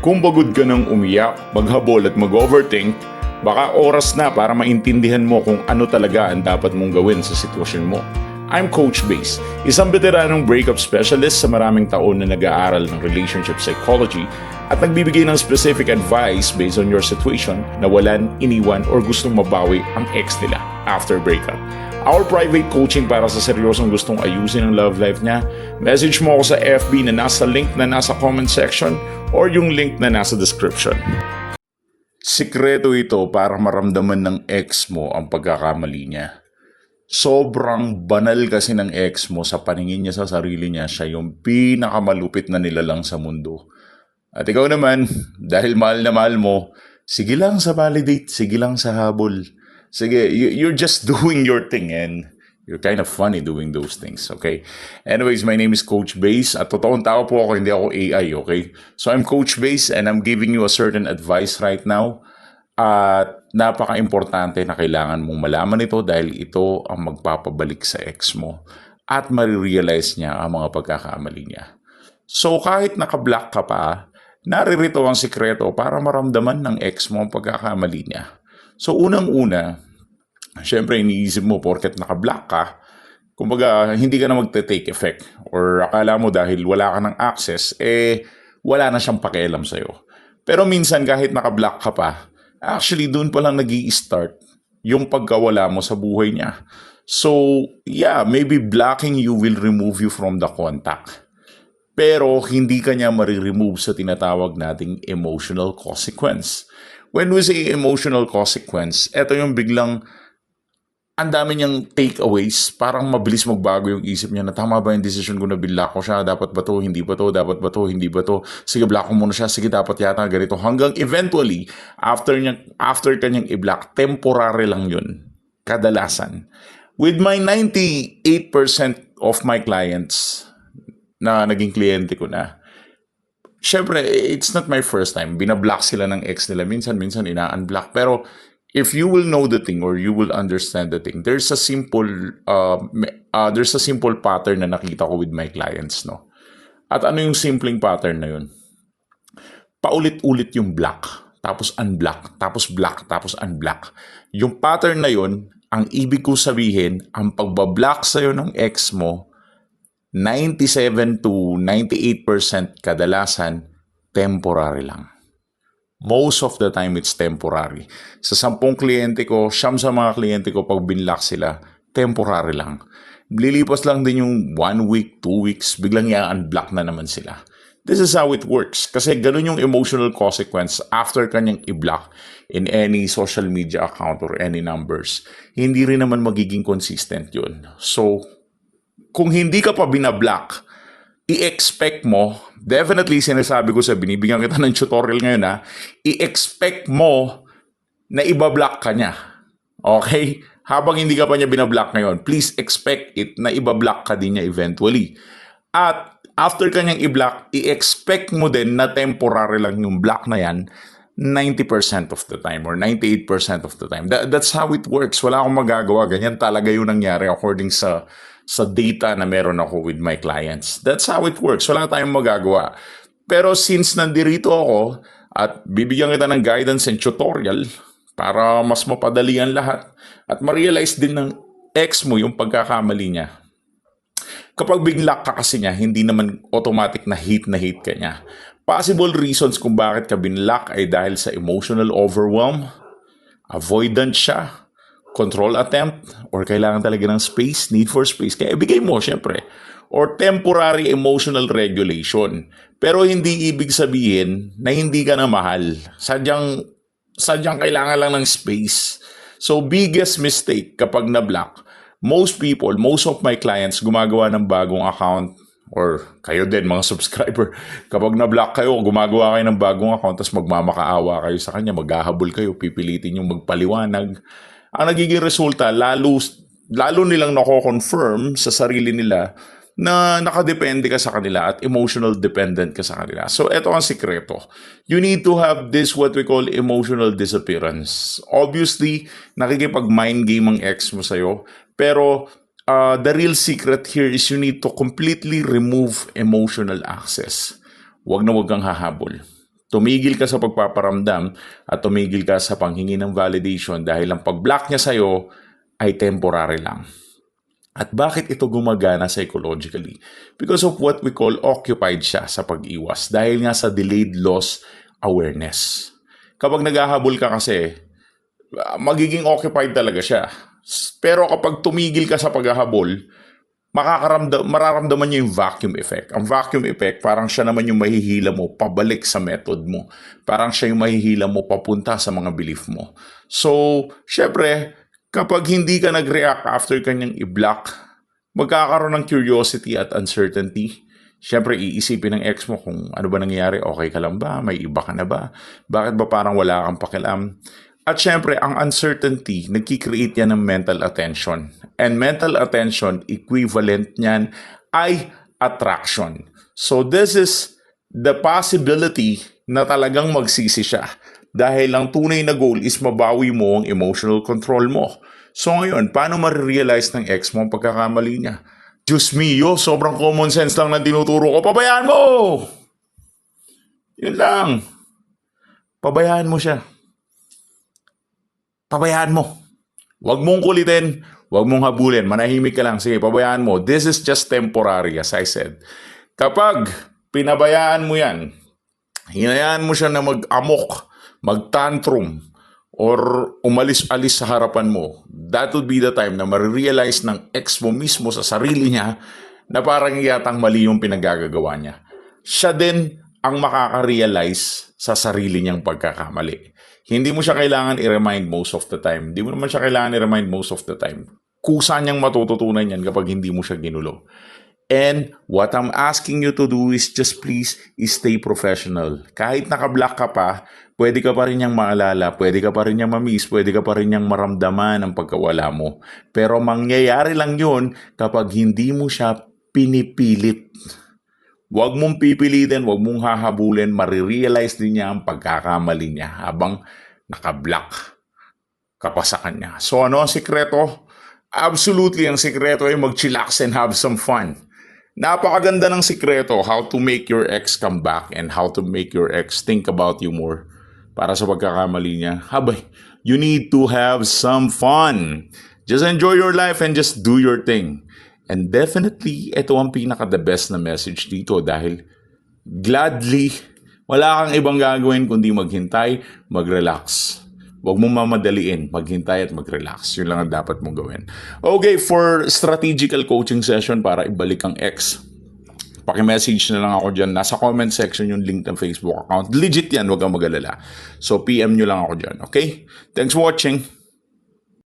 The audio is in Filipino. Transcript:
Kung pagod ka ng umiyak, maghabol at mag-overthink, baka oras na para maintindihan mo kung ano talaga ang dapat mong gawin sa sitwasyon mo. I'm Coach Base, isang veteranong breakup specialist sa maraming taon na nag-aaral ng relationship psychology at nagbibigay ng specific advice based on your situation na walan, iniwan, or gustong mabawi ang ex nila after breakup. Our private coaching para sa seryosong gustong ayusin ang love life niya, message mo ako sa FB na nasa link na nasa comment section or yung link na nasa description. Sikreto ito para maramdaman ng ex mo ang pagkakamali niya. Sobrang banal kasi ng ex mo sa paningin niya sa sarili niya, siya yung pinakamalupit na nilalang sa mundo. At ikaw naman, dahil mahal na mahal mo, sige lang sa validate, sige lang sa habol. Sige, you're just doing your thing and you're kind of funny doing those things, okay? Anyways, my name is Coach Base at totoong tao po ako, hindi ako AI, okay? So I'm Coach Base and I'm giving you a certain advice right now. At napaka-importante na kailangan mong malaman ito dahil ito ang magpapabalik sa ex mo at marirealize niya ang mga pagkakamali niya. So kahit naka-block ka pa, naririto ang sikreto para maramdaman ng ex mo ang pagkakamali niya. So unang-una, syempre iniisip mo porket naka-block ka, kumbaga hindi ka na magte-take effect or akala mo dahil wala ka ng access, wala na siyang pakialam sa'yo. Pero minsan kahit naka-block ka pa, actually, doon pa lang nag-i-start yung pagkawala mo sa buhay niya. So, yeah, maybe blocking you will remove you from the contact. Pero, hindi ka niya mariremove sa tinatawag nating emotional consequence. When we say emotional consequence, eto yung biglang ang dami niyang takeaways, parang mabilis magbago yung isip niya na tama ba yung decision ko na binlock ko siya, dapat ba to, hindi ba to, dapat ba to, hindi ba to, sige block ko muna siya, sige dapat yata ganito, hanggang eventually, after kanyang i-block, temporary lang yun, kadalasan. With my 98% of my clients na naging kliyente ko na, syempre, it's not my first time, binablock sila ng ex nila, minsan ina-unblock, pero if you will know the thing or you will understand the thing, there's a simple pattern na nakita ko with my clients, no. At ano yung simpleng pattern na yun? Paulit-ulit yung block, tapos unblock, tapos block, tapos unblock. Yung pattern na yun, ang ibig ko sabihin, ang pagbablock sa'yo ng ex mo, 97 to 98% kadalasan, temporary lang. Most of the time, it's temporary. Sa 10 kliyente ko, siyam sa mga kliyente ko, pag binlock sila, temporary lang. Lilipas lang din yung 1 week, 2 weeks, biglang i-unblock na naman sila. This is how it works. Kasi ganun yung emotional consequence after kanyang i-block in any social media account or any numbers. Hindi rin naman magiging consistent yun. So, kung hindi ka pa binablock, i-expect mo, definitely sinasabi ko sa binibigyan kita ng tutorial ngayon i-expect mo na ibablock ka niya. Okay? Habang hindi ka pa niya binablock ngayon, please expect it na ibablock ka din niya eventually. At after kanyang i-block, i-expect mo din na temporary lang yung block na yan 90% of the time or 98% of the time. That's how it works. Wala akong magagawa. Ganyan talaga yung nangyari according sa data na meron ako with my clients. That's how it works. Wala tayong magagawa. Pero since nandirito ako at bibigyan kita ng guidance and tutorial para mas mapadali ang lahat at ma-realize din ng ex mo yung pagkakamali niya. Kapag binlock ka kasi niya, hindi naman automatic na hate ka niya. Possible reasons kung bakit ka binlock ay dahil sa emotional overwhelm, avoidant siya, control attempt, or kailangan talaga ng space, need for space, kaya ibigay mo, syempre. Or temporary emotional regulation. Pero hindi ibig sabihin na hindi ka na mahal. Sadyang kailangan lang ng space. So, biggest mistake kapag na-block, most of my clients gumagawa ng bagong account, or kayo din, mga subscriber, kapag na-block kayo, gumagawa kayo ng bagong account, tapos magmamakaawa kayo sa kanya, maghahabol kayo, pipilitin yung magpaliwanag. Ang nagiging resulta, lalo nilang nako-confirm sa sarili nila na nakadepende ka sa kanila at emotional dependent ka sa kanila. So, eto ang sikreto. You need to have this what we call emotional disappearance. Obviously, nakikipag-mind game ang ex mo sa'yo, pero the real secret here is you need to completely remove emotional access. Huwag na huwag kang hahabol. Tumigil ka sa pagpaparamdam at tumigil ka sa panghingi ng validation dahil ang pag-block niya sa'yo ay temporary lang. At bakit ito gumagana psychologically? Because of what we call occupied siya sa pag-iwas dahil nga sa delayed loss awareness. Kapag naghahabol ka kasi, magiging occupied talaga siya. Pero kapag tumigil ka sa paghahabol, mararamdaman niyo yung vacuum effect. Ang vacuum effect, parang siya naman yung mahihila mo pabalik sa method mo. Parang siya yung mahihila mo papunta sa mga belief mo. So, syempre, kapag hindi ka nag-react after kanyang i-block, magkakaroon ng curiosity at uncertainty. Syempre, iisipin ng ex mo kung ano ba nangyayari, okay ka lang ba, may iba ka na ba, bakit ba parang wala kang pakialam. At syempre, ang uncertainty, nagkikreate yan ng mental attention. And mental attention, equivalent niyan ay attraction. So this is the possibility na talagang magsisi siya. Dahil ang tunay na goal is mabawi mo ang emotional control mo. So ngayon, paano ma-realize ng ex mo ang pagkakamali niya? Diyos mio, sobrang common sense lang na tinuturo ko. Pabayaan mo! Yun lang. Pabayaan mo siya. Pabayaan mo. Huwag mong kulitin. Huwag mong habulin. Manahimik ka lang. Sige, pabayaan mo. This is just temporary, as I said. Kapag pinabayaan mo yan, hinayaan mo siya na mag-amok, mag-tantrum, or umalis-alis sa harapan mo, that would be the time na marirealize ng ex mo mismo sa sarili niya na parang yatang mali yung pinagagagawa niya. Siya din ang makaka-realize sa sarili niyang pagkakamali. Hindi mo siya kailangan i-remind most of the time. Hindi mo naman siya kailangan i-remind most of the time. Kusa niyang matututunan yan kapag hindi mo siya ginulo. And what I'm asking you to do is just please stay professional. Kahit naka-block ka pa, pwede ka pa rin niyang maalala, pwede ka pa rin niyang ma-miss, pwede ka pa rin niyang maramdaman ang pagkawala mo. Pero mangyayari lang yun kapag hindi mo siya pinipilit. Huwag mong pipilitin, huwag mong hahabulin, marirealize din niya ang pagkakamali niya habang naka-block ka pa sa kanya. So ano ang sikreto? Absolutely, ang sikreto ay mag-chillax and have some fun. Napakaganda ng sikreto, how to make your ex come back and how to make your ex think about you more para sa pagkakamali niya. Habay, you need to have some fun. Just enjoy your life and just do your thing. And definitely, ito ang pinaka-the best na message dito dahil gladly, wala kang ibang gagawin kundi maghintay, mag-relax. Huwag mong mamadaliin, maghintay at mag-relax. Yun lang ang dapat mong gawin. Okay, for strategical coaching session para ibalik ang ex, paki-message na lang ako dyan. Nasa comment section yung link ng Facebook account. Legit yan, huwag kang mag-alala. So, PM nyo lang ako dyan, okay? Thanks for watching.